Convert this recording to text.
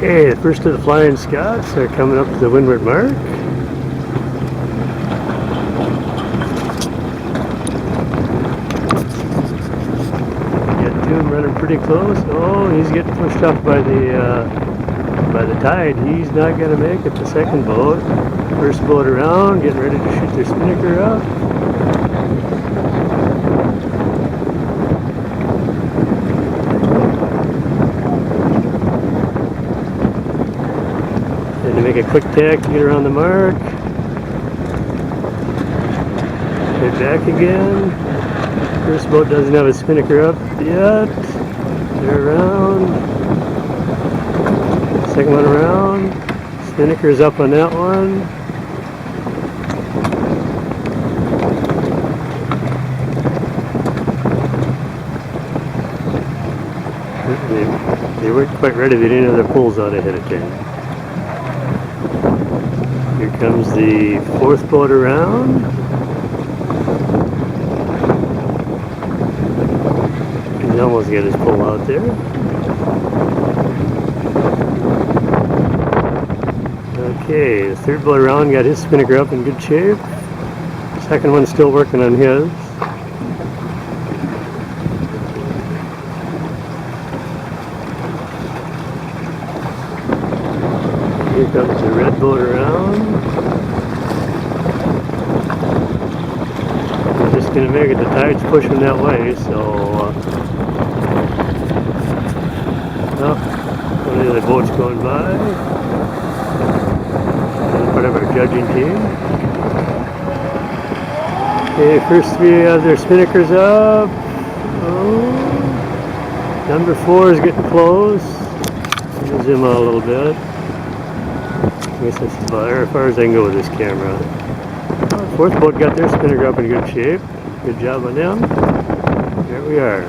Okay, the first of the Flying Scots are coming up to the windward mark. Got two running pretty close. Oh, he's getting pushed up by the tide. He's not going to make it. The second boat. First boat around, getting ready to shoot their spinnaker up. And to make a quick tack to get around the mark. Head back again. First boat doesn't have a spinnaker up yet. They're around. Second one around. Spinnaker's up on that one. They weren't quite ready. They didn't have their poles out ahead of time. Here comes the fourth boat around. He's almost got his pole out there. Okay, the third boat around got his spinnaker up in good shape. Second one's still working on his. Here comes the red boat around. We're just going to make it. The tide's pushing that way, so one of the other boats going by. Part of our judging team. Okay, first three have their spinnakers up. Oh, number 4 is getting close. Zoom out a little bit. I guess that's about as far as I can go with this camera. Fourth boat got their spinnaker up in good shape. Good job on them. There we are.